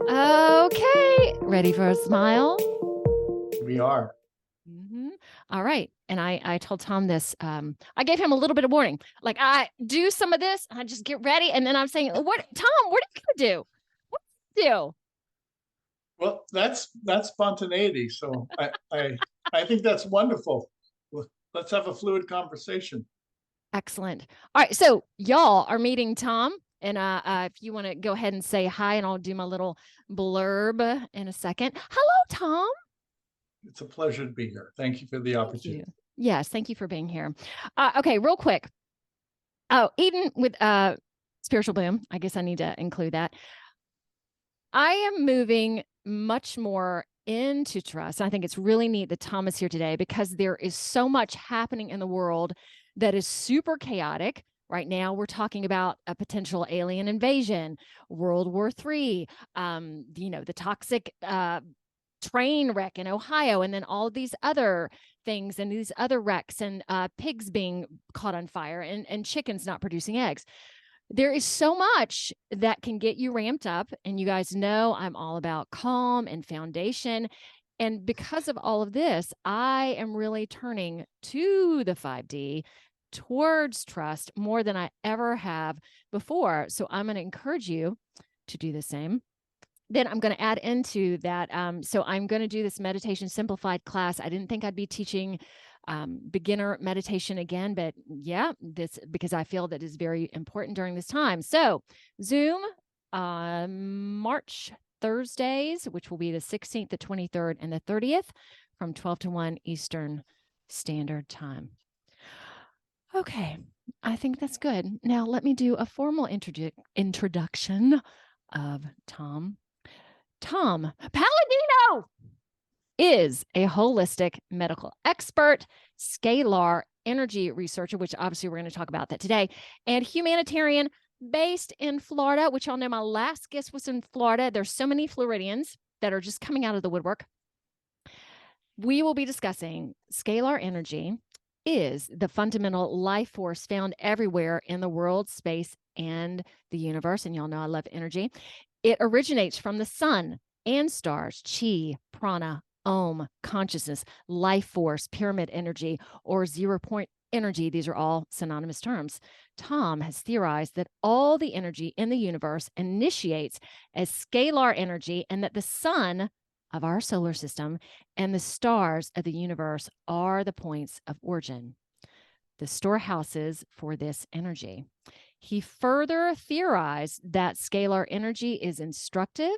Okay, ready for a smile? We are. hmm All right. And I told Tom this. I gave him a little bit of warning. Like, I do some of this, I just get ready. And then I'm saying, what, Tom, what are you going to do? What do you do? Well, that's spontaneity. So I think that's wonderful. Well, let's have a fluid conversation. Excellent. All right. So, y'all are meeting Tom. And if you want to go ahead and say hi, and I'll do my little blurb in a second. Hello, Tom. It's a pleasure to be here. Thank you for the Thank you. opportunity. Yes, thank you for being here. Okay, real quick. Oh, Eden with Spiritual Boom. I guess I need to include that. I am moving much more into trust. I think it's really neat that Tom is here today because there is so much happening in the world that is super chaotic. Right now, we're talking about a potential alien invasion, World War III, the toxic train wreck in Ohio, and then all these other things and these other wrecks and pigs being caught on fire and chickens not producing eggs. There is so much that can get you ramped up. And you guys know I'm all about calm and foundation. And because of all of this, I am really turning to the 5D towards trust more than I ever have before. So I'm going to encourage you to do the same. Then I'm going to add into that. So I'm going to do this meditation simplified class. I didn't think I'd be teaching beginner meditation again, but yeah, this because I feel that is very important during this time. So Zoom, March Thursdays, which will be the 16th, the 23rd, and the 30th from 12 to 1 Eastern Standard Time. Okay, I think that's good. Now let me do a formal introduction of Tom. Tom Paladino is a holistic medical expert, scalar energy researcher, which obviously we're going to talk about that today, and humanitarian based in Florida, which y'all know my last guest was in Florida. There's so many Floridians that are just coming out of the woodwork. We will be discussing scalar energy is the fundamental life force found everywhere in the world, space, and the universe. And y'all know I love energy. It originates from the sun and stars, chi, prana, om, consciousness, life force, pyramid energy, or 0 point energy. These are all synonymous terms. Tom has theorized that all the energy in the universe initiates as scalar energy and that the sun of our solar system and the stars of the universe are the points of origin, the storehouses for this energy. He further theorized that scalar energy is instructive,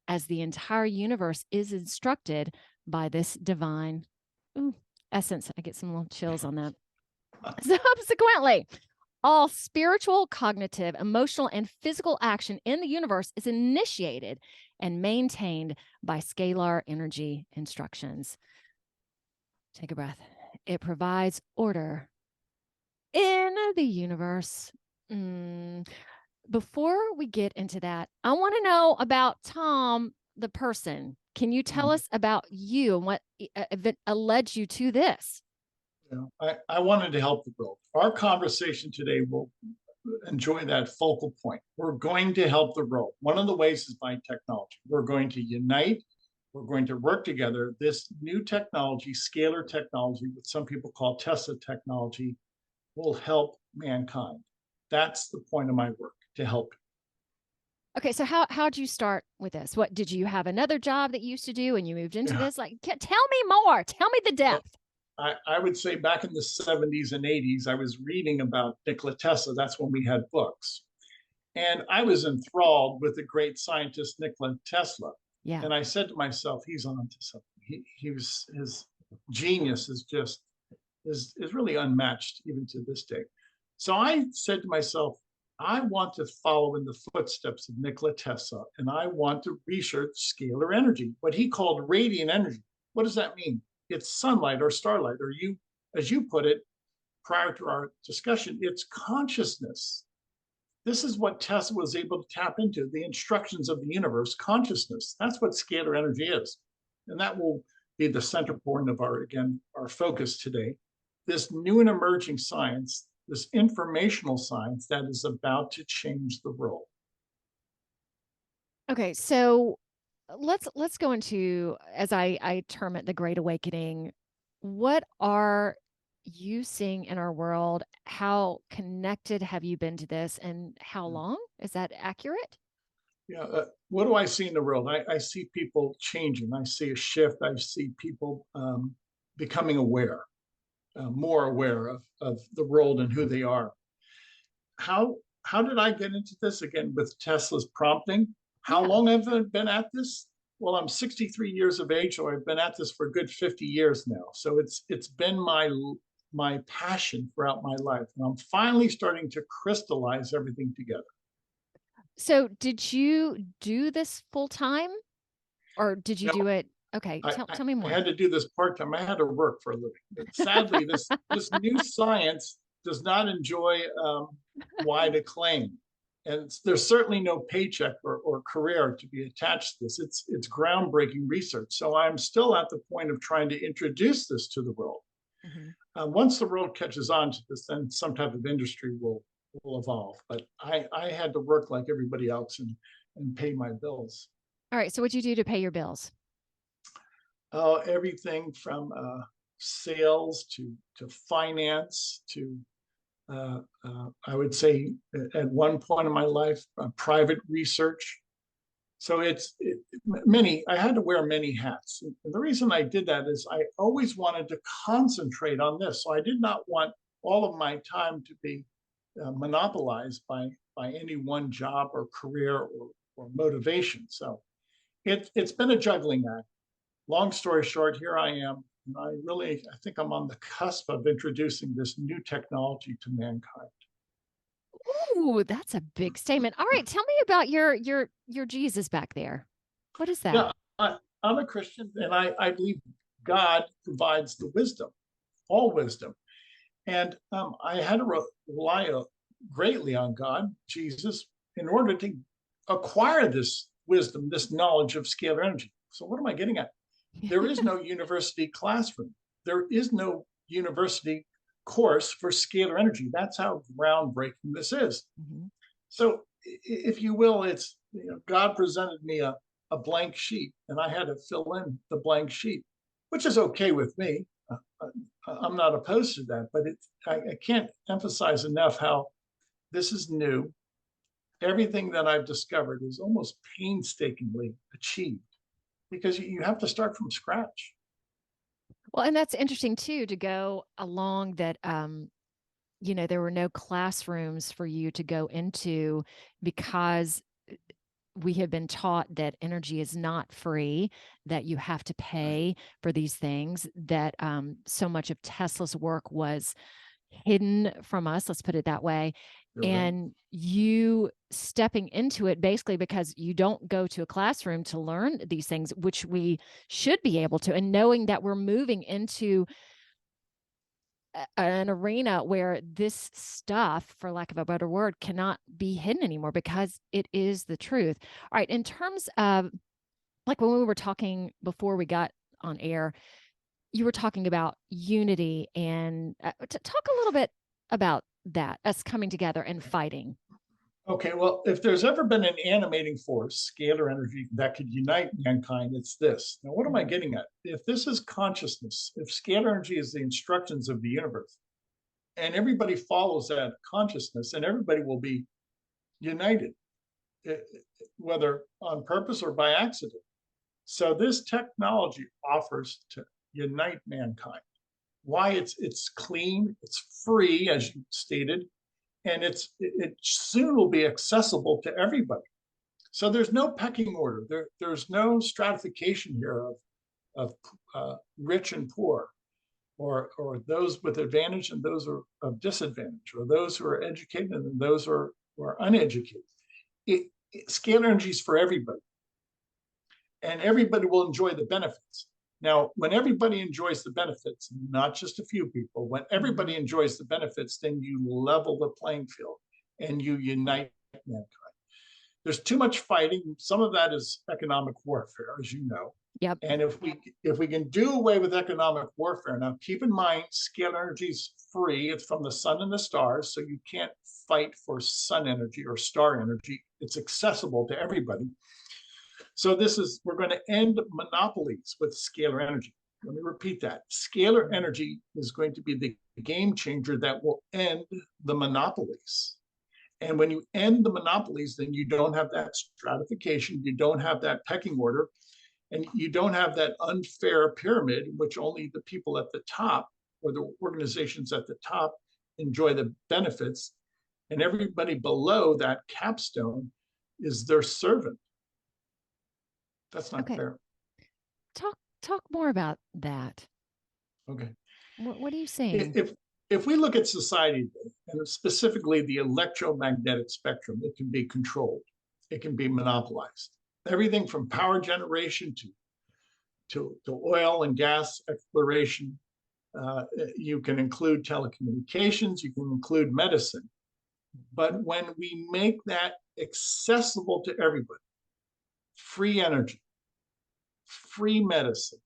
as the entire universe is instructed by this divine essence. I get some little chills on that. Subsequently, all spiritual, cognitive, emotional, and physical action in the universe is initiated and maintained by scalar energy instructions. Take a breath. It provides order in the universe. Before we get into that, I want to know about Tom, the person. Can you tell us about you and what event led you to this? I wanted to help the world. Our conversation today will enjoy that focal point. We're going to help the world. One of the ways is by technology. We're going to unite. We're going to work together. This new technology, scalar technology, what some people call Tesla technology, will help mankind. That's the point of my work, to help. Okay, so how'd you start with this? What did you have another job that you used to do and you moved into Yeah. this? Like, tell me more. Tell me the Well, depth. I would say back in the 70s and 80s, I was reading about Nikola Tesla. That's when we had books. And I was enthralled with the great scientist Nikola Tesla. Yeah. And I said to myself, he's on to something. He was his genius is really unmatched even to this day. So I said to myself, I want to follow in the footsteps of Nikola Tesla, and I want to research scalar energy, what he called radiant energy. What does that mean? It's sunlight or starlight, or as you put it prior to our discussion, it's consciousness. This is what Tesla was able to tap into, the instructions of the universe, consciousness. That's what scalar energy is. And that will be the center point of our focus today. This new and emerging science, this informational science that is about to change the world. Okay, so let's go into, as I term it, the Great Awakening. What are you seeing in our world? How connected have you been to this, and how long? Is that accurate? Yeah, what do I see in the world? I see people changing. I see a shift. I see people becoming aware, more aware of the world and who they are. How did I get into this again with Tesla's prompting? How Yeah. long have I been at this? Well, I'm 63 years of age, so I've been at this for a good 50 years now. So it's been my passion throughout my life, and I'm finally starting to crystallize everything together. So did you do this full time, or did you No, do it? Okay, I, tell I, tell me I more. had to do this part time. I had to work for a living. But sadly, this new science does not enjoy wide acclaim, and there's certainly no paycheck or career to be attached to this. It's groundbreaking research. So I'm still at the point of trying to introduce this to the world. Mhm. Once the world catches on to this, then some type of industry will evolve. But I had to work like everybody else and pay my bills. All right. So what'd you do to pay your bills? Everything from sales to finance to I would say at one point in my life, private research. So many. I had to wear many hats. And the reason I did that is I always wanted to concentrate on this. So I did not want all of my time to be monopolized by any one job or career or motivation. So it's been a juggling act. Long story short, here I am. And I think I'm on the cusp of introducing this new technology to mankind. Ooh, that's a big statement. All right, tell me about your Jesus back there. What is that? Yeah, I'm a Christian, and I believe God provides the wisdom, all wisdom. And I had to rely greatly on God, Jesus, in order to acquire this wisdom, this knowledge of scalar energy. So, what am I getting at? There is no university classroom. There is no university course for scalar energy. That's how groundbreaking this is. Mhm. So, if you will, it's God presented me a blank sheet, and I had to fill in the blank sheet, which is okay with me. I'm not opposed to that, but I can't emphasize enough how this is new. Everything that I've discovered is almost painstakingly achieved because you have to start from scratch. Well, and that's interesting too, to go along that there were no classrooms for you to go into, because we have been taught that energy is not free, that you have to Right. pay for these things, that so much of Tesla's work was hidden from us, let's put it that way. You're right. And you stepping into it basically because you don't go to a classroom to learn these things, which we should be able to, and knowing that we're moving into an arena where this stuff, for lack of a better word, cannot be hidden anymore because it is the truth. All right. In terms of, like, when we were talking before we got on air, you were talking about unity, and to talk a little bit about that, us coming together and fighting. Okay, well, if there's ever been an animating force, scalar energy, that could unite mankind, it's this. Now, what am I Mhm. getting at? If this is consciousness, if scalar energy is the instructions of the universe, and everybody follows that consciousness, and everybody will be united, eh, whether on purpose or by accident. So this technology offers to unite mankind. Why? It's clean, it's free, as you stated, and it soon will be accessible to everybody. So there's no pecking order. There's no stratification here of rich and poor, or those with advantage and those are of disadvantage, or those who are educated and those who are uneducated. Scalar energy is for everybody, and everybody will enjoy the benefits. Now, when everybody enjoys the benefits, not just a few people, when everybody Mhm. enjoys the benefits, then you level the playing field and you unite mankind. There's too much fighting. Some of that is economic warfare, as you know. Yep. And if we can do away with economic warfare, now keep in mind, scalar energy is free. It's from the sun and the stars, so you can't fight for sun energy or star energy. It's accessible to everybody. So we're going to end monopolies with scalar energy. Let me repeat that. Scalar energy is going to be the game changer that will end the monopolies. And when you end the monopolies, then you don't have that stratification, you don't have that pecking order, and you don't have that unfair pyramid in which only the people at the top or the organizations at the top enjoy the benefits, and everybody below that capstone is their servant. That's not Okay. fair. Talk more about that. Okay. What are you saying? If we look at society, and specifically the electromagnetic spectrum, it can be controlled, it can be monopolized. Everything from power generation to oil and gas exploration. You can include telecommunications, you can include medicine. But when we make that accessible to everybody, free energy, free medicine,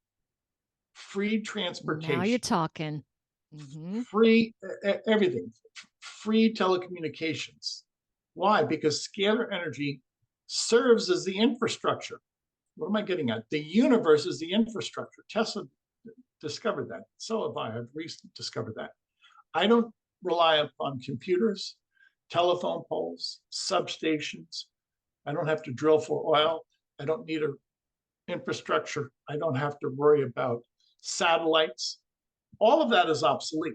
free transportation. Now you're talking. Mm-hmm. Free everything, free telecommunications. Why? Because scalar energy serves as the infrastructure. What am I getting at? The universe is the infrastructure. Tesla discovered that. So have I. I've recently discovered that. I don't rely upon computers, telephone poles, substations. I don't have to drill for oil. I don't need an infrastructure. I don't have to worry about satellites. All of that is obsolete.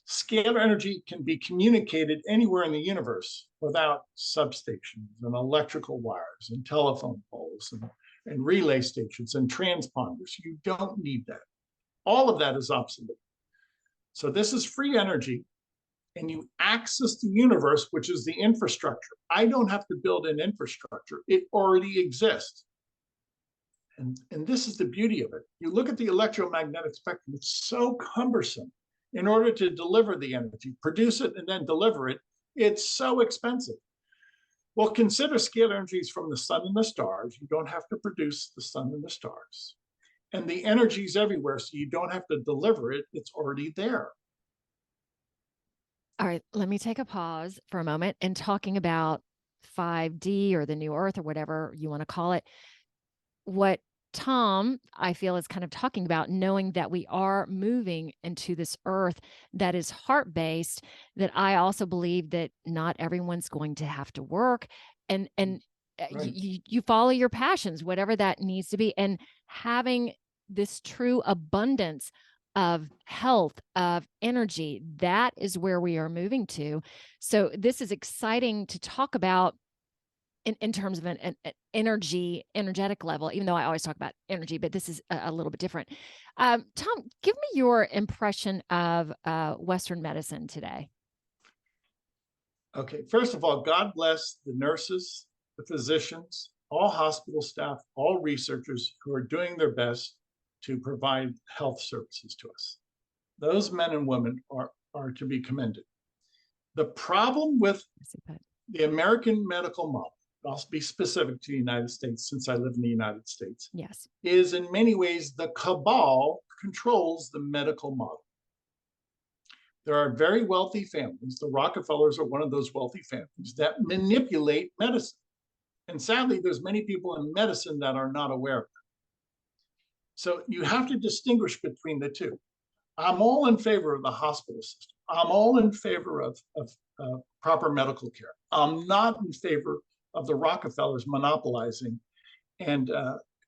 Scalar energy can be communicated anywhere in the universe without substations and electrical wires and telephone poles and relay stations and transponders. You don't need that. All of that is obsolete. So this is free energy, and you access the universe, which is the infrastructure. I don't have to build an infrastructure. It already exists. And this is the beauty of it. You look at the electromagnetic spectrum, it's so cumbersome. In order to deliver the energy, produce it, and then deliver it, it's so expensive. Well, consider scalar energies from the sun and the stars. You don't have to produce the sun and the stars. And the energy's everywhere, so you don't have to deliver it. It's already there. All right, let me take a pause for a moment and talking about 5D or the new earth or whatever you want to call it. What Tom, I feel, is kind of talking about, knowing that we are moving into this earth that is heart-based, that I also believe that not everyone's going to have to work, and Right. you follow your passions, whatever that needs to be, and having this true abundance of health, of energy, that is where we are moving to. So this is exciting to talk about in terms of an energetic level, even though I always talk about energy, but this is a little bit different. Tom, give me your impression of Western medicine today. Okay, first of all, God bless the nurses, the physicians, all hospital staff, all researchers who are doing their best to provide health services to us. Those men and women are to be commended. The problem with the American medical model, I'll be specific to the United States since I live in the United States, yes, is in many ways the cabal controls the medical model. There are very wealthy families, the Rockefellers are one of those wealthy families, that manipulate medicine. And sadly, there's many people in medicine that are not aware of that. So you have to distinguish between the two. I'm all in favor of the hospital system. I'm all in favor of proper medical care. I'm not in favor of the Rockefellers monopolizing and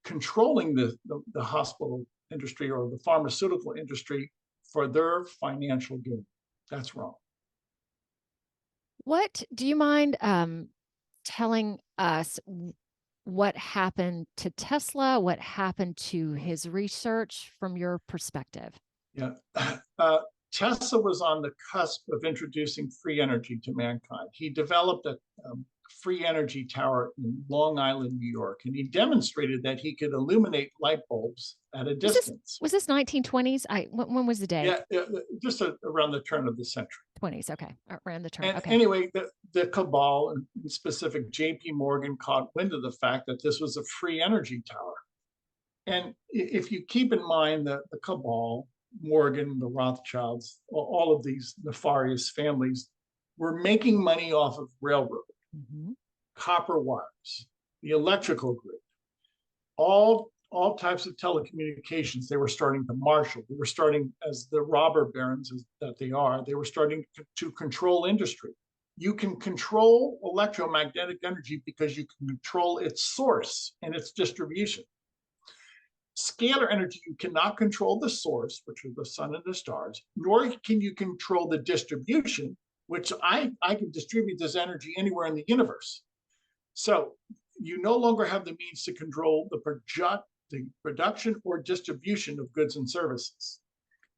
controlling the hospital industry or the pharmaceutical industry for their financial gain. That's wrong. What do you mind telling us what happened to Tesla? What happened to his research from your perspective? Yeah. Tesla was on the cusp of introducing free energy to mankind. He developed a free energy tower in Long Island, New York, and he demonstrated that he could illuminate light bulbs at a distance. Was this 1920s? When was the day? Yeah, just around the turn of the century. 20s, okay, around the turn. And okay. Anyway, the cabal, in specific, J.P. Morgan, caught wind of the fact that this was a free energy tower. And if you keep in mind the cabal, Morgan, the Rothschilds, all of these nefarious families were making money off of railroad, Mhm. copper wires, the electrical grid, all types of telecommunications. They were starting to marshal. They were starting, as the robber barons that they are, they were starting to control industry. You can control electromagnetic energy because you can control its source and its distribution. Scalar energy, you cannot control the source, which are the sun and the stars, nor can you control the distribution, which I can distribute this energy anywhere in the universe. So you no longer have the means to control the production or distribution of goods and services.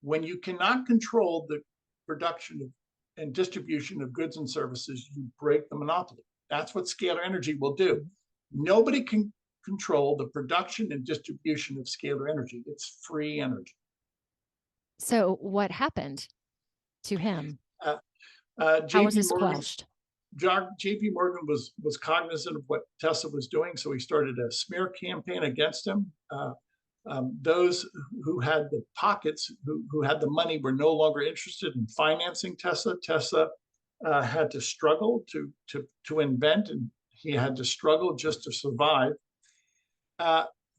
When you cannot control the production and distribution of goods and services, you break the monopoly. That's what scalar energy will do. Nobody can control the production and distribution of scalar energy. It's free energy. So what happened to him? Uh, How was JP this Morgan quelled? JP Morgan was cognizant of what Tesla was doing, so he started a smear campaign against him. Those who had the pockets, who had the money, were no longer interested in financing Tesla. Tesla had to struggle to invent, and he had to struggle just to survive.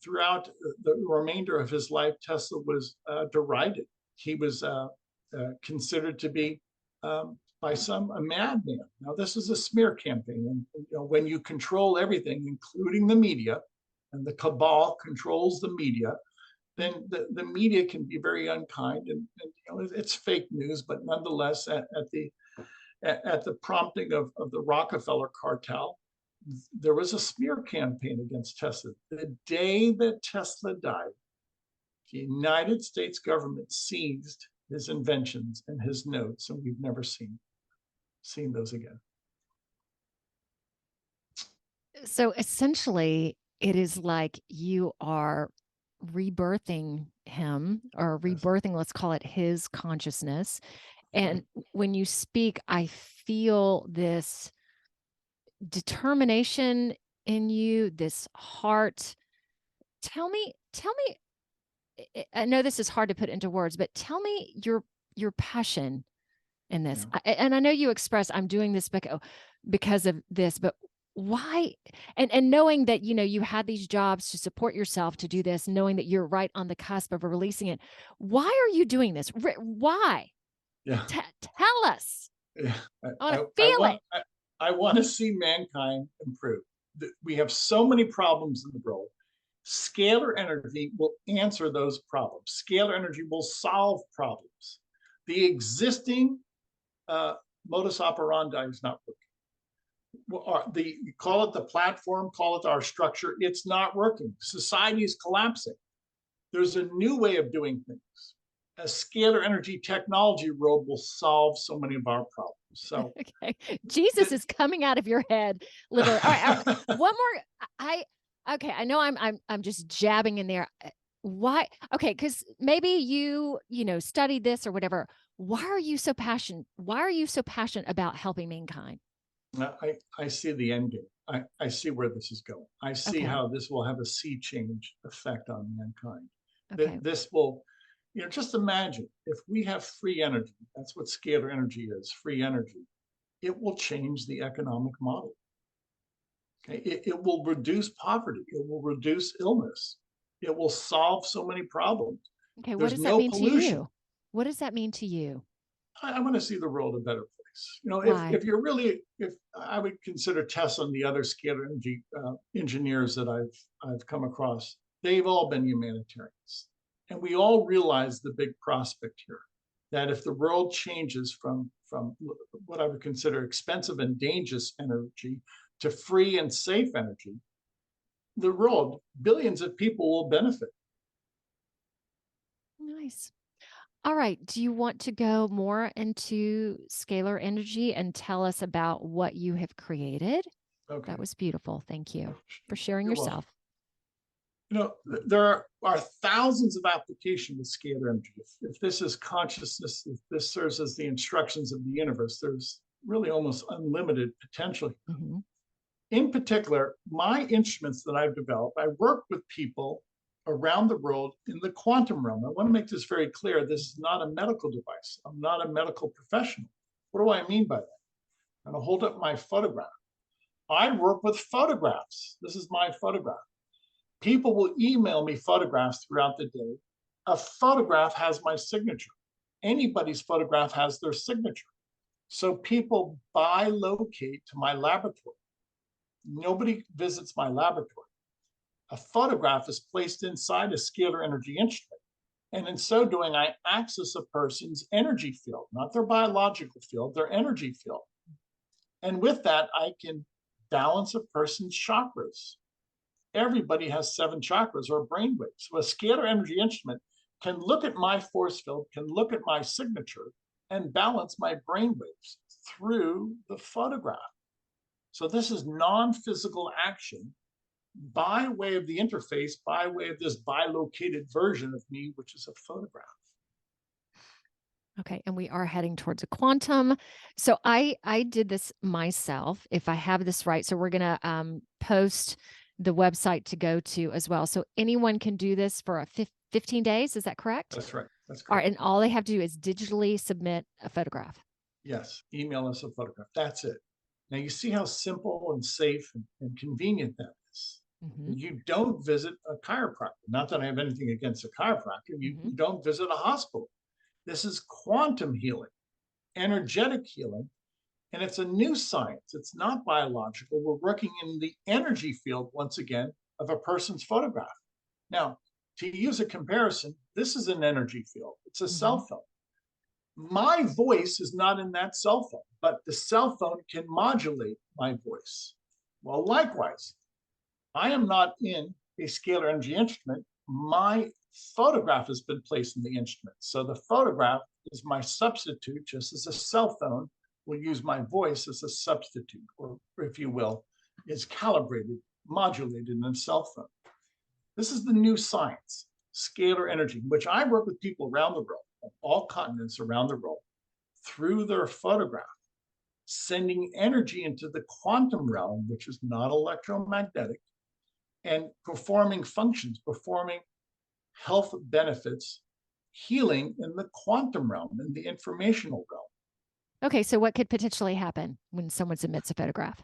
Throughout the remainder of his life, Tesla was derided. He was considered to be by some a madman. Now, this is a smear campaign, and when you control everything, including the media, and the cabal controls the media, then the media can be very unkind, and it's fake news. But nonetheless, at the prompting of the Rockefeller cartel, there was a smear campaign against Tesla. The day that Tesla died, the United States government seized his inventions and his notes, and we've never seen those again. So essentially, it is like you are rebirthing him, or rebirthing, let's call it, his consciousness. And when you speak, I feel this determination in you, this heart. Tell me, I know this is hard to put into words, but tell me your passion in this. Yeah. And I know you express, I'm doing this because of this, but why? And knowing that, you had these jobs to support yourself to do this, knowing that you're right on the cusp of releasing it. Why are you doing this? Why? Yeah. Tell us. Yeah. I want to feel it. I want to see mankind improve. We have so many problems in the world. Scalar energy will answer those problems. Scalar energy will solve problems. The existing modus operandi is not working. Call it the platform, call it our structure. It's not working. Society is collapsing. There's a new way of doing things. A scalar energy technology road will solve so many of our problems. So, okay, Jesus is coming out of your head, literally. All right, one more. I know I'm just jabbing in there. Why? Okay, because maybe you studied this or whatever. Why are you so passionate? Why are you so passionate about helping mankind? I see the end game. I see where this is going. I see how this will have a sea change effect on mankind. Okay. This will, just imagine if we have free energy. That's what scalar energy is, free energy. It will change the economic model. Okay, it will reduce poverty. It will reduce illness. It will solve so many problems. Okay, what There's does that no mean to pollution. you? What does that mean to you? I want to see the world a better place. Why? If I would consider Tesla and the other scalar energy engineers that I've come across, they've all been humanitarians, and we all realize the big prospect here, that if the world changes from what I would consider expensive and dangerous energy to free and safe energy, the world, billions of people will benefit. Nice. All right. Do you want to go more into scalar energy and tell us about what you have created? Okay. That was beautiful. Thank you for sharing You're yourself. Welcome. There are thousands of applications with scalar energy. If this is consciousness, if this serves as the instructions of the universe, there's really almost unlimited potential. Mm-hmm. In particular, my instruments that I've developed, I work with people around the world in the quantum realm. I want to make this very clear. This is not a medical device. I'm not a medical professional. What do I mean by that? I'm going to hold up my photograph. I work with photographs. This is my photograph. People will email me photographs throughout the day. A photograph has my signature. Anybody's photograph has their signature. So people bilocate to my laboratory. Nobody visits my laboratory. A photograph is placed inside a scalar energy instrument. And in so doing, I access a person's energy field, not their biological field, their energy field. And with that, I can balance a person's chakras. Everybody has 7 chakras or brainwaves. So a scalar energy instrument can look at my force field, can look at my signature, and balance my brainwaves through the photograph. So this is non-physical action by way of the interface, by way of this bilocated version of me, which is a photograph. Okay, and we are heading towards a quantum. So I did this myself, if I have this right. So we're going to post the website to go to as well. So anyone can do this for 15 days. Is that correct? That's right. That's correct. All right, and all they have to do is digitally submit a photograph. Yes, email us a photograph. That's it. Now you see how simple and safe and convenient that is. Mm-hmm. You don't visit a chiropractor. Not that I have anything against a chiropractor. You don't visit a hospital. This is quantum healing, energetic healing, and it's a new science. It's not biological. We're working in the energy field, once again, of a person's photograph. Now, to use a comparison, this is an energy field. It's a cell phone. My voice is not in that cell phone, but the cell phone can modulate my voice. Well, likewise, I am not in a scalar energy instrument. My photograph has been placed in the instrument. So the photograph is my substitute, just as a cell phone will use my voice as a substitute, or if you will, is calibrated, modulated in a cell phone. This is the new science, scalar energy, which I work with people around the world, all continents around the world, through their photograph, sending energy into the quantum realm, which is not electromagnetic, and performing functions, performing health benefits, healing in the quantum realm, in the informational realm. Okay, so what could potentially happen when someone submits a photograph?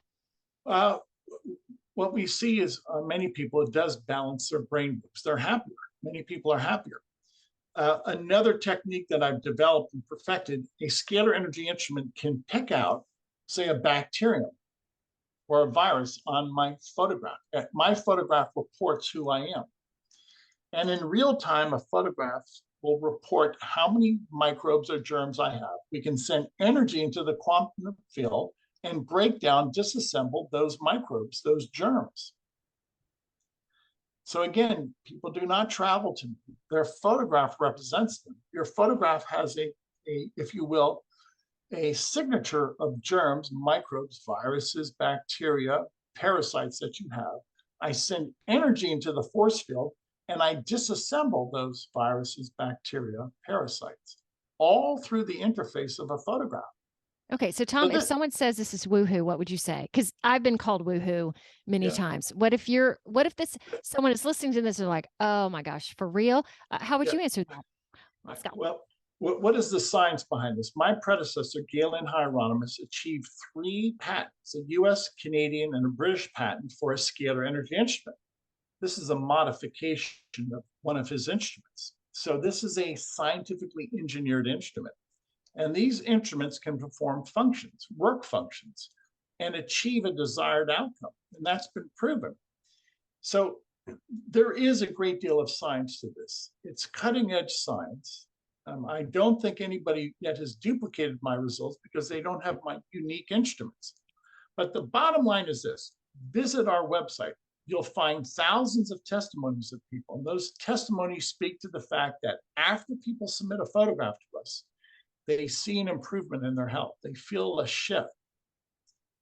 What we see is many people, it does balance their brain waves. They're happier. Many people are happier. Another technique that I've developed and perfected, a scalar energy instrument can pick out, say, a bacterium or a virus on my photograph. My photograph reports who I am. And in real time, a photograph will report how many microbes or germs I have. We can send energy into the quantum field and break down, disassemble those microbes, those germs. So again, people do not travel to me. Their photograph represents them. Your photograph has a if you will, a signature of germs, microbes, viruses, bacteria, parasites that you have. I send energy into the force field and I disassemble those viruses, bacteria, parasites, all through the interface of a photograph. Okay, so Tom, if someone says this is woohoo, what would you say? Because I've been called woohoo many times. What if someone is listening to this and like, oh my gosh, for real? How would you answer that? Let's go. Well, what is the science behind this? My predecessor, Galen Hieronymus, achieved 3 patents, a US, Canadian, and a British patent for a scalar energy instrument. This is a modification of one of his instruments. So this is a scientifically engineered instrument. And these instruments can perform functions, work functions, and achieve a desired outcome. And that's been proven. So there is a great deal of science to this. It's cutting edge science. I don't think anybody yet has duplicated my results because they don't have my unique instruments. But the bottom line is this: visit our website. You'll find thousands of testimonies of people. And those testimonies speak to the fact that after people submit a photograph to us, they see an improvement in their health. They feel a shift.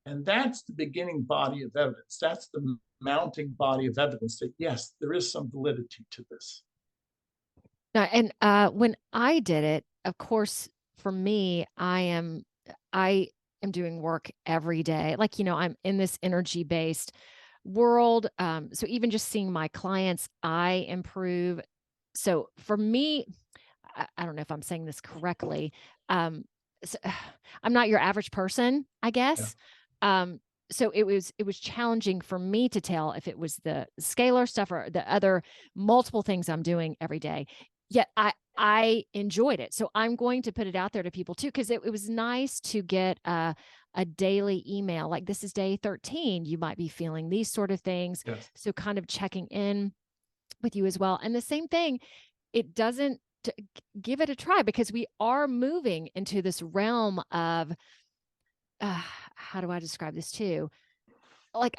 And that's the beginning body of evidence. That's the mounting body of evidence that, yes, there is some validity to this. Now, and when I did it, of course, for me, I am doing work every day. Like, I'm in this energy based world. So even just seeing my clients, I improve. So for me, I don't know if I'm saying this correctly. Um, s I'm not your average person, I Yeah. guess. So it was challenging for me to tell if it was the scalar stuff or the other multiple things I'm doing every day. Yet I enjoyed it. So I'm going to put it out there to people too, because it was nice to get a daily email like this is day 13. You might be feeling these sort of things. Yes. So kind of checking in with you as well. And the same thing, it doesn't give it a try because we are moving into this realm of how do I describe this too? Like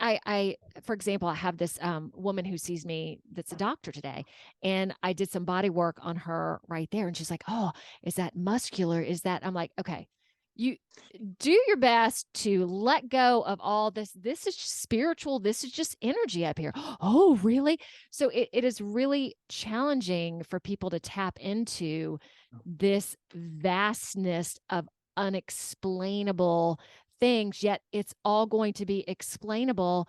for example, I have this woman who sees me that's a doctor today, and I did some body work on her right there, and she's like, "Oh, is that muscular? Is that?" I'm like, "Okay, you do your best to let go of all this. This is just spiritual. This is just energy up here." Oh, really? So it is really challenging for people to tap into this vastness of unexplainable things, yet it's all going to be explainable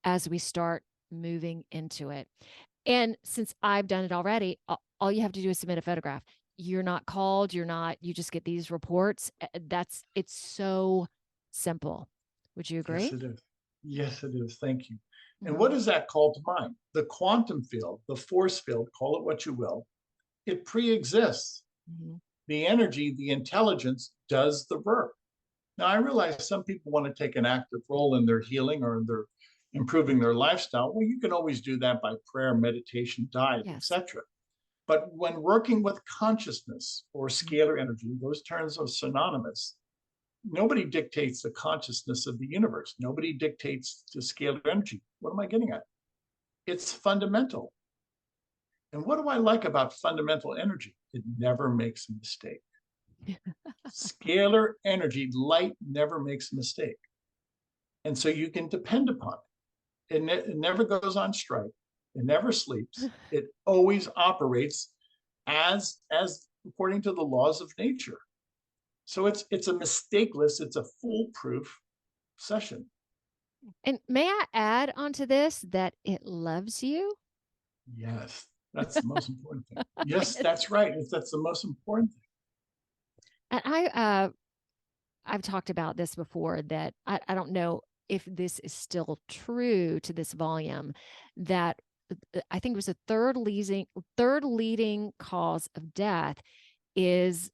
as we start moving into it. And since I've done it already, all you have to do is submit a photograph. You're not called, you just get these reports. It's so simple. Would you Yes, agree? it is. Yes, it is. Thank you. And what Mhm, does that call to mind? The quantum field, the force field, call it what you will, it pre-exists. mhm. The energy, the intelligence does the work. Now, I realize some people want to take an active role in their healing or in their improving their lifestyle. Well, you can always do that by prayer, meditation, diet, Yes. etc. But when working with consciousness or Mhm. scalar energy, those terms are synonymous. Nobody dictates the consciousness of the universe. Nobody dictates the scalar energy. What am I getting at? It's fundamental. And what do I like about fundamental energy? It never makes a mistake. Scalar energy, light never makes a mistake. And so you can depend upon it. It never goes on strike. It never sleeps. It always operates as according to the laws of nature. So it's a mistakeless, it's a foolproof session. And may I add onto this that it loves you? Yes, that's the most important thing. Yes, It's that's right. That's the most important thing. and I've talked about this before that I don't know if this is still true to this volume that I think it was the third leading cause of death is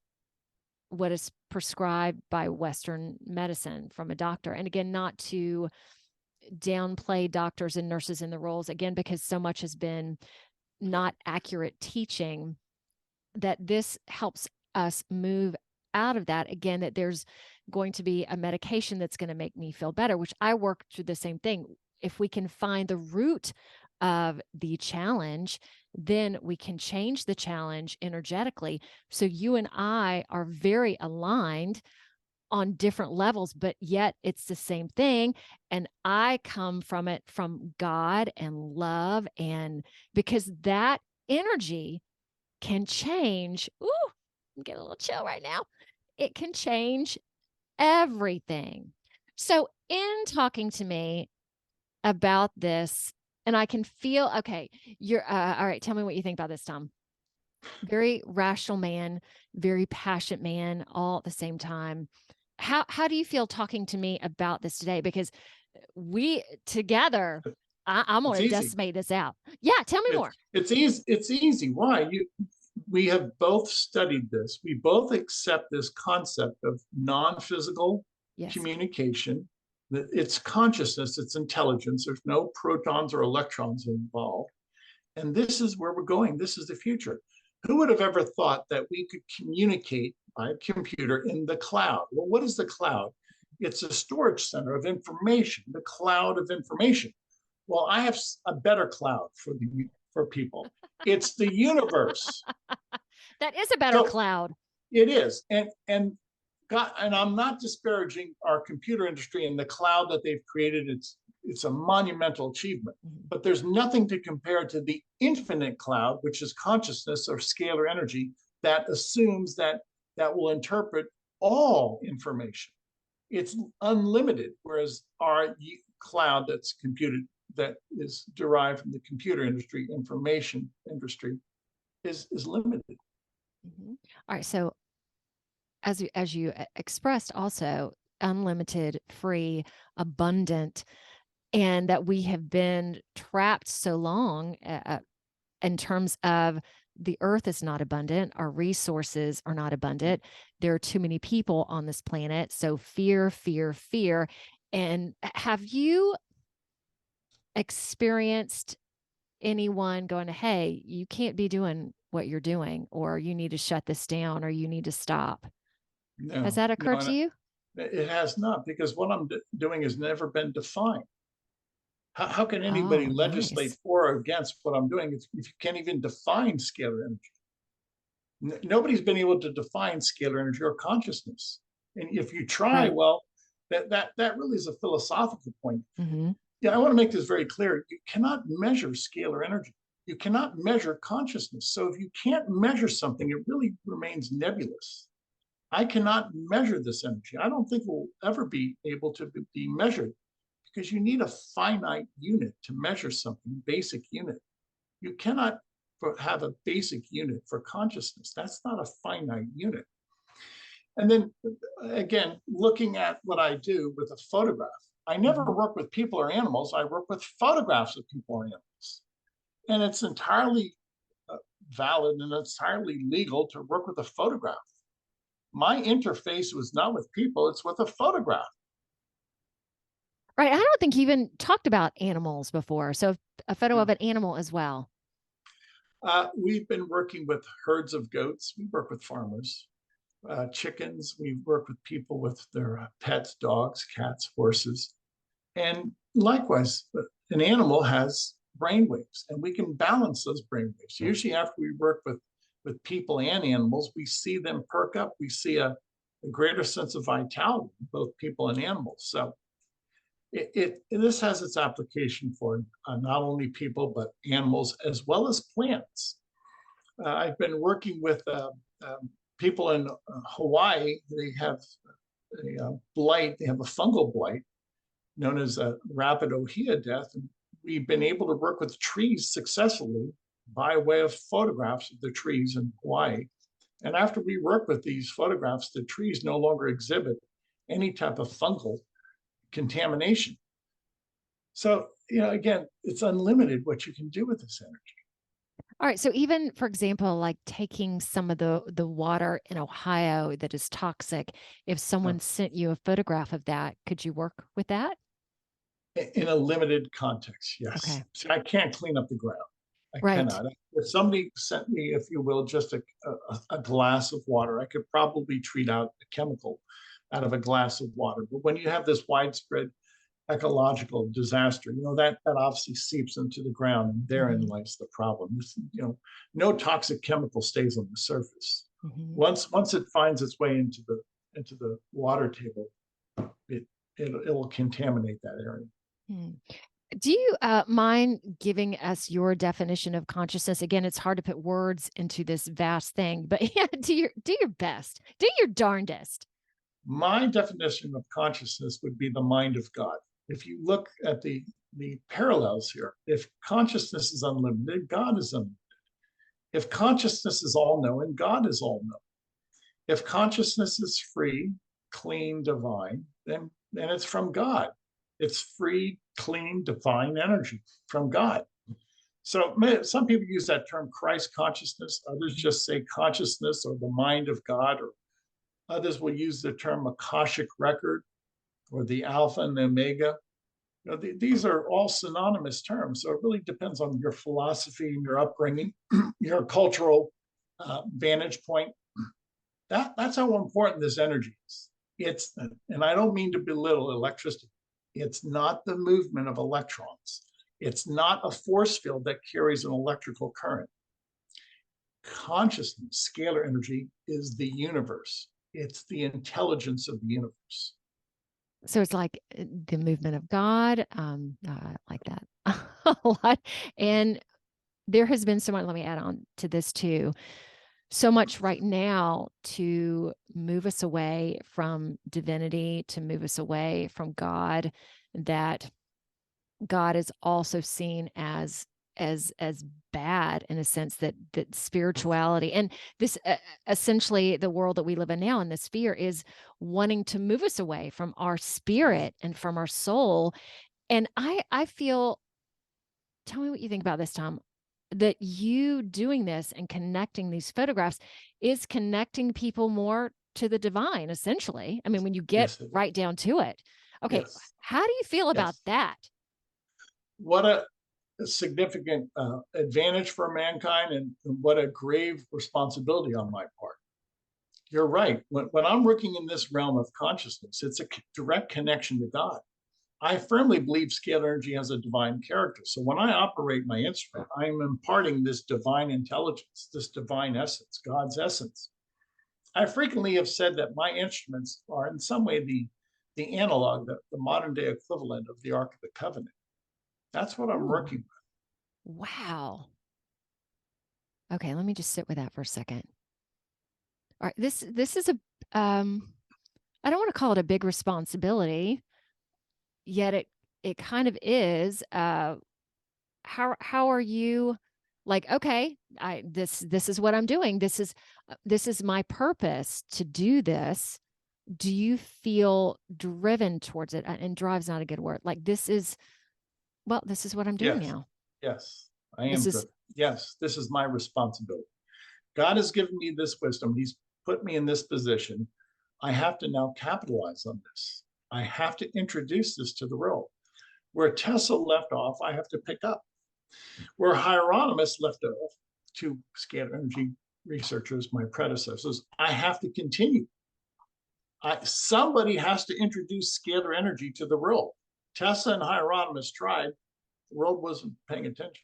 what is prescribed by Western medicine from a doctor. And again, not to downplay doctors and nurses in the roles, again, because so much has been not accurate teaching that this helps us move out of that again, that there's going to be a medication that's going to make me feel better, which I work through the same thing. If we can find the root of the challenge, then we can change the challenge energetically. So you and I are very aligned on different levels, but yet it's the same thing. And I come from it from God and love, and because that energy can change. Ooh, I'm getting a little chill right now. It can change everything. So, in talking to me about this, and I can feel, okay, you're, all right, tell me what you think about this, Tom. Very rational man, very passionate man, all at the same time. How do you feel talking to me about this today? Because we together, I'm It's going to easy. decimate this out. Yeah, tell me more. It's easy. It's easy. Why? We have both studied this. We both accept this concept of non-physical Yes. communication. That it's consciousness, it's intelligence. There's no protons or electrons involved. And this is where we're going. This is the future. Who would have ever thought that we could communicate by a computer in the cloud? Well, what is the cloud? It's a storage center of information, the cloud of information. Well, I have a better cloud for people. It's the universe. That is a better So cloud. it is, and God, and I'm not disparaging our computer industry and the cloud that they've created. It's a monumental achievement, Mhm. but there's nothing to compare to the infinite cloud, which is consciousness or scalar energy that assumes that will interpret all information. It's unlimited, whereas our cloud that's computed that is derived from the computer industry, information industry, is limited. All right. So as you expressed also, unlimited, free, abundant, and that we have been trapped so long in terms of the earth is not abundant, our resources are not abundant, there are too many people on this planet. So fear, fear, fear. And have you experienced anyone going, hey, you can't be doing what you're doing, or you need to shut this down, or you need to stop? Has No, that no, occurred to you? it has not, because what I'm doing has never been defined. How can anybody Oh, legislate nice. for or against what I'm doing if you can't even define scalar energy? Nobody's been able to define scalar energy or consciousness. And if you try, Right. well, that really is a philosophical point. Mm-hmm. Yeah, I want to make this very clear. You cannot measure scalar energy. You cannot measure consciousness. So if you can't measure something, it really remains nebulous. I cannot measure this energy. I don't think it will ever be able to be measured, because you need a finite unit to measure something, basic unit. You cannot have a basic unit for consciousness. That's not a finite unit. And then again, looking at what I do with a photograph, I never Mm-hmm. work with people or animals. I work with photographs of people or animals. And it's entirely valid and entirely legal to work with a photograph. My interface was not with people, it's with a photograph. Right. I don't think you even talked about animals before. So a photo of No. an animal as well. We've been working with herds of goats. We work with farmers. Chickens. We work with people with their pets, dogs, cats, horses. And likewise, an animal has brainwaves, and we can balance those brainwaves. Usually, after we work with people and animals, we see them perk up. We see a greater sense of vitality in both people and animals. So this has its application for not only people but animals as well as plants. I've been working with people in Hawaii. They have a blight. They have a fungal blight known as a rapid ohia death. And we've been able to work with trees successfully by way of photographs of the trees in Hawaii. And after we work with these photographs, the trees no longer exhibit any type of fungal contamination. So, again, it's unlimited what you can do with this energy. All right. So even, for example, like taking some of the water in Ohio that is toxic, if someone sent you a photograph of that, could you work with that? In a limited context, yes. Okay. See, I can't clean up the ground. I Right. cannot. If somebody sent me, if you will, just a glass of water, I could probably treat out a chemical out of a glass of water. But when you have this widespread ecological disaster, that obviously seeps into the ground, and therein Mm-hmm. lies the problem. No toxic chemical stays on the surface. Mm-hmm. Once it finds its way into the water table, it will contaminate that area. Hmm. Do you mind giving us your definition of consciousness? Again, it's hard to put words into this vast thing, but yeah, do your best, do your darndest. My definition of consciousness would be the mind of God. If you look at the parallels here, if consciousness is unlimited, God is unlimited. If consciousness is all knowing, God is all knowing. If consciousness is free, clean, divine, then it's from God. It's free, clean, divine energy from God. So some people use that term Christ consciousness. Others just say consciousness or the mind of God, or others will use the term Akashic record or the Alpha and the Omega. These are all synonymous terms. So it really depends on your philosophy and your upbringing, your cultural vantage point. That's how important this energy is. And I don't mean to belittle electricity. It's not the movement of electrons. It's not a force field that carries an electrical current. Consciousness, scalar energy, is the universe. It's the intelligence of the universe. So it's like the movement of God, like that a lot. And there has been so much, let me add on to this too, so much right now to move us away from divinity, to move us away from God, that God is also seen as bad in a sense that spirituality and this essentially the world that we live in now in this fear is wanting to move us away from our spirit and from our soul. And I feel, tell me what you think about this, Tom, that you doing this and connecting these photographs is connecting people more to the divine, essentially. I mean, when you get Yes, it is. right down to it. Okay, Yes, how do you feel about yes. that? What a significant advantage for mankind, and what a grave responsibility on my part. You're right. When I'm working in this realm of consciousness, it's a direct connection to God. I firmly believe scalar energy has a divine character. So when I operate my instrument, I am imparting this divine intelligence, this divine essence, God's essence. I frequently have said that my instruments are in some way the analog, the modern day equivalent of the Ark of the Covenant. That's what I'm Ooh, working with. wow. Okay, let me just sit with that for a second. All right, this is a I don't want to call it a big responsibility, yet it kind of is. How are you like, okay, I this is what I'm doing. This is my purpose to do this. Do you feel driven towards it? And drive's not a good word. Like this is, well, this is what I'm doing Yes, now. yes, I This am is driven. Yes, this is my responsibility. God has given me this wisdom. He's put me in this position. I have to now capitalize on this. I have to introduce this to the world. Where Tesla left off, I have to pick up. Where Hieronymus left off, two scalar energy researchers, my predecessors, I have to continue. Somebody has to introduce scalar energy to the world. Tesla and Hieronymus tried, the world wasn't paying attention.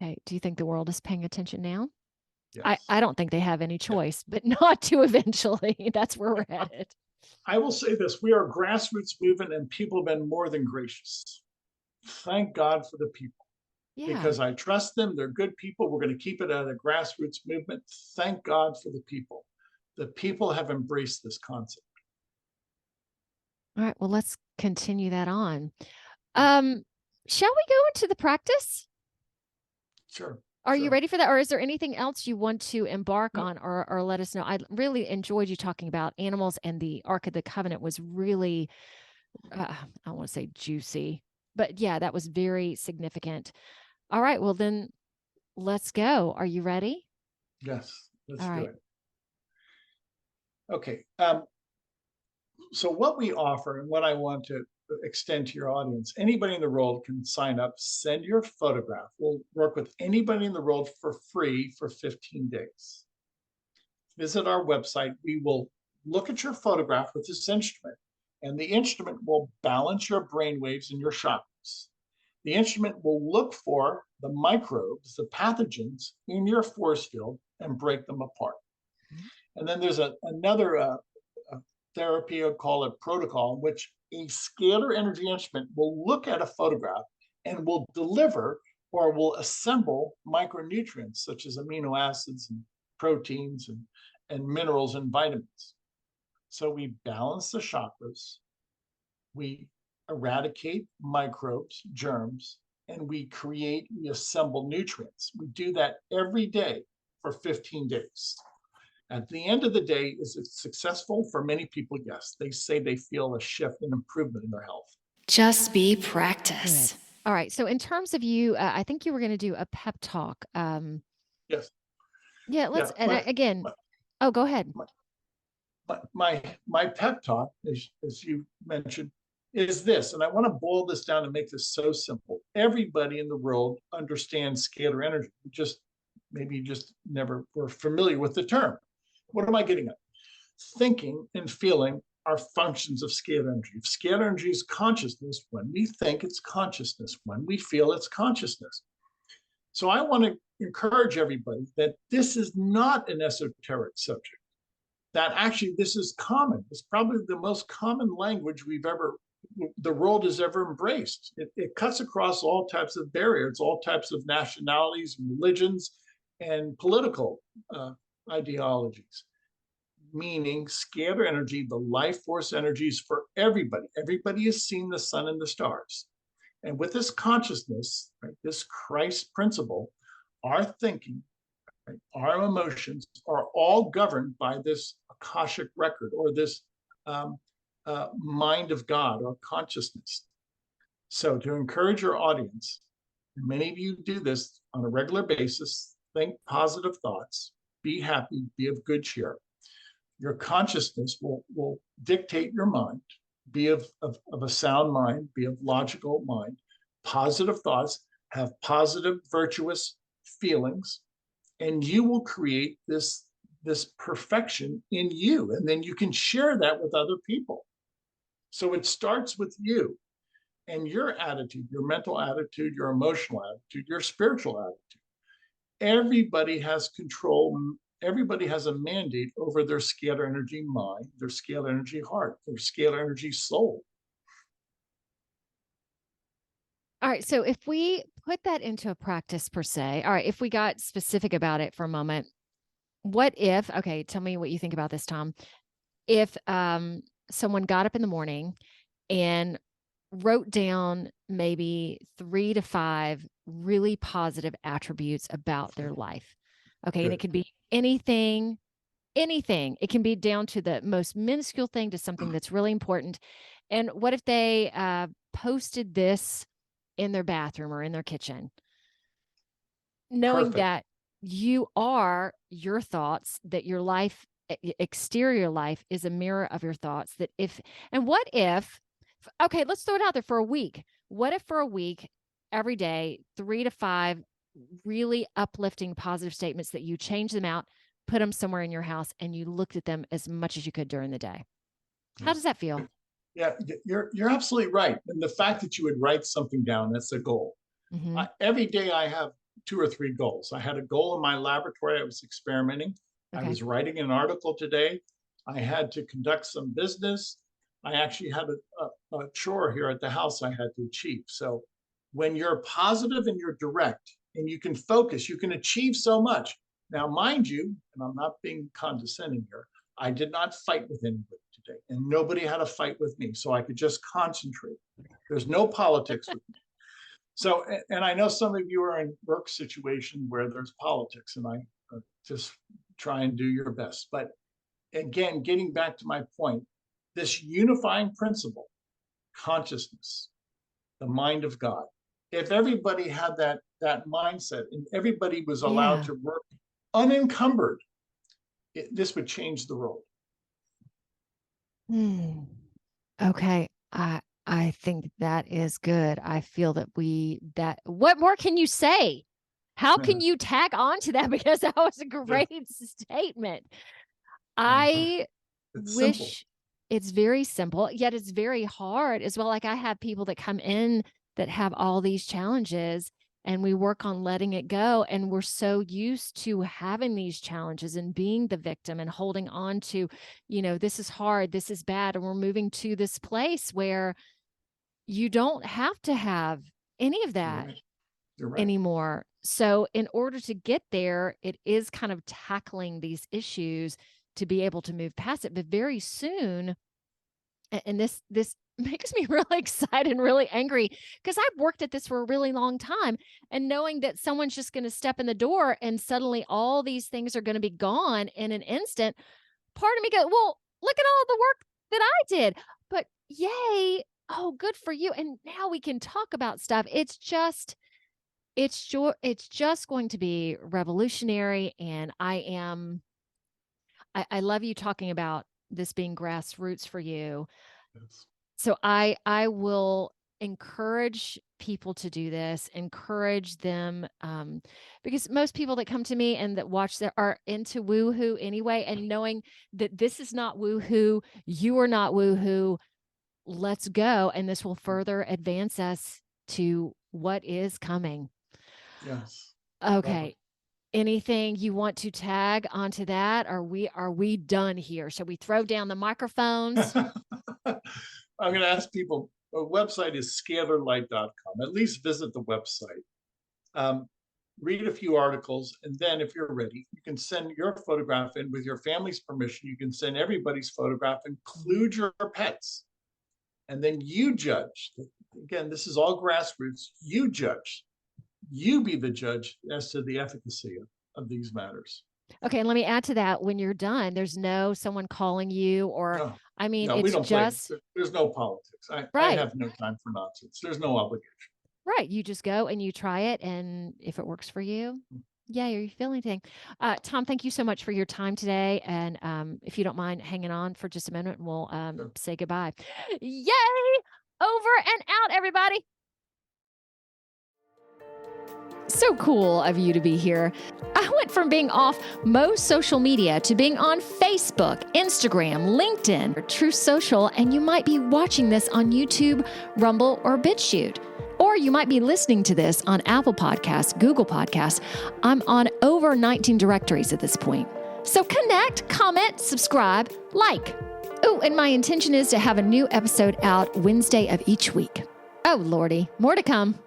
okay. Do you think the world is paying attention now? I Yes. don't think they have any Yeah. choice, but not to eventually. That's where we're headed. I will say this, we are a grassroots movement and people have been more than gracious. Thank God for the people Yeah. because I trust them. They're good people. We're going to keep it at a grassroots movement. Thank God for the people. The people have embraced this concept. All right. Well, let's continue that on. Yeah, Shall we go into the practice? sure, Are you sure. ready for that? Or is there anything else you want to embark No, on or let us know? I really enjoyed you talking about animals, and the Ark of the Covenant was really, I don't want to say juicy, but yeah, that was very significant. All right. Well, then let's go. Are you ready? yes, All let's do right. it. Okay. So what we offer and what I want to extend to your audience, anybody in the world can sign up, send your photograph. We'll work with anybody in the world for free for 15 days. Visit our website. We will look at your photograph with this instrument, and the instrument will balance your brain waves and your chakras. The instrument will look for the microbes, the pathogens in your force field and break them apart. And then there's another therapy, I'll call it protocol, in which a scalar energy instrument will look at a photograph and will deliver or will assemble micronutrients such as amino acids and proteins and minerals and vitamins. So we balance the chakras, we eradicate microbes, germs, and we assemble nutrients. We do that every day for 15 days. At the end of the day, is it successful? For many people, yes. They say they feel a shift and improvement in their health. Just be practice. Good. All right. So, in terms of you, I think you were going to do a pep talk. Yes. Yeah. Yeah. And again, oh, go ahead. My pep talk, as you mentioned, is this, and I want to boil this down and make this so simple. Everybody in the world understands scalar energy. Maybe just never were familiar with the term. What am I getting at? Thinking and feeling are functions of scalar energy. If scalar energy is consciousness, when we think, it's consciousness. When we feel, it's consciousness. So I want to encourage everybody that this is not an esoteric subject, that actually this is common. It's probably the most common language the world has ever embraced. It cuts across all types of barriers, all types of nationalities, religions, and political ideologies. meaning scalar energy, the life force energies for everybody. Everybody has seen the sun and the stars. And with this consciousness, right, this Christ principle, our thinking, right, our emotions are all governed by this Akashic record, or this mind of God, or consciousness. So, to encourage your audience, and many of you do this on a regular basis, think positive thoughts, be happy, be of good cheer. Your consciousness will dictate your mind. Be of a sound mind, be of logical mind, positive thoughts, have positive, virtuous feelings, and you will create this perfection in you. And then you can share that with other people. So it starts with you and your attitude, your mental attitude, your emotional attitude, your spiritual attitude. Everybody has control. Everybody has a mandate over their scalar energy mind, their scalar energy heart, their scalar energy soul. All right. So if we put that into a practice per se, all right, if we got specific about it for a moment, what if, okay, tell me what you think about this, Tom. If someone got up in the morning and wrote down maybe 3 to 5 really positive attributes about their life. Okay. And it Good. could be anything. It can be down to the most minuscule thing to something that's really important. And what if they posted this in their bathroom or in their kitchen, knowing Perfect. that you are your thoughts, that your life, exterior life, is a mirror of your thoughts? That if, and what if, okay, let's throw it out there for a week. What if for a week, every day, 3 to 5 really uplifting positive statements, that you change them out, put them somewhere in your house, and you looked at them as much as you could during the day? How does that feel? Yeah, you're absolutely right. And the fact that you would write something down, that's a goal. Mm-hmm. Every day I have 2 or 3 goals. I had a goal in my laboratory. I was experimenting. I Okay. was writing an article today. I had to conduct some business. I actually had a chore here at the house I had to achieve. So when you're positive and you're direct and you can focus, you can achieve so much. Now, mind you, and I'm not being condescending here, I did not fight with anybody today, and nobody had a fight with me. So I could just concentrate. There's no politics with me. So, and I know some of you are in work situation where there's politics, and I just try and do your best. But again, getting back to my point, this unifying principle, consciousness, the mind of God. If everybody had that mindset and everybody was allowed Yeah. to work unencumbered, this would change the world. Hmm. Okay. I think that is good. I feel that what more can you say? How can you tag on to that? Because that was a great statement. I It's simple. wish it's very simple, yet it's very hard as well. Like, I have people that come in that have all these challenges, and we work on letting it go. And we're so used to having these challenges and being the victim and holding on to, this is hard, this is bad. And we're moving to this place where you don't have to have any of You're that right. You're right. anymore. So in order to get there, it is kind of tackling these issues to be able to move past it. But very soon, and this makes me really excited and really angry, because I've worked at this for a really long time, and knowing that someone's just going to step in the door and suddenly all these things are going to be gone in an instant, part of me goes, well, look at all the work that I did. But yay, oh, good for you. And now we can talk about stuff. It's just going to be revolutionary. And I love you talking about this being grassroots for you. Yes. So I will encourage people to do this, encourage them, because most people that come to me and that watch there are into woohoo anyway. And knowing that this is not woohoo, you are not woohoo, let's go. And this will further advance us to what is coming. Yes. Okay. Anything you want to tag onto that? Are we done here? Shall we throw down the microphones? I'm going to ask people. Our website is scalarlight.com. At least visit the website. read a few articles, and then if you're ready, you can send your photograph in with your family's permission. You can send everybody's photograph, include your pets, and then you judge. Again, this is all grassroots. You judge. You be the judge as to the efficacy of these matters. Okay, and let me add to that. When you're done, there's no someone calling you, or No, I mean, no, we it's don't play. just There's no politics. I right. have no time for nonsense. There's no obligation. Right. You just go and you try it, and if it works for you, yay, or you feel anything. Tom, thank you so much for your time today. And if you don't mind hanging on for just a minute, we'll Sure. say goodbye. Yay! Over and out, everybody. So cool of you to be here. I went from being off most social media to being on Facebook, Instagram, LinkedIn, True Social, and you might be watching this on YouTube, Rumble, or BitChute. Or you might be listening to this on Apple Podcasts, Google Podcasts. I'm on over 19 directories at this point. So connect, comment, subscribe, like. Oh, and my intention is to have a new episode out Wednesday of each week. Oh, Lordy, more to come.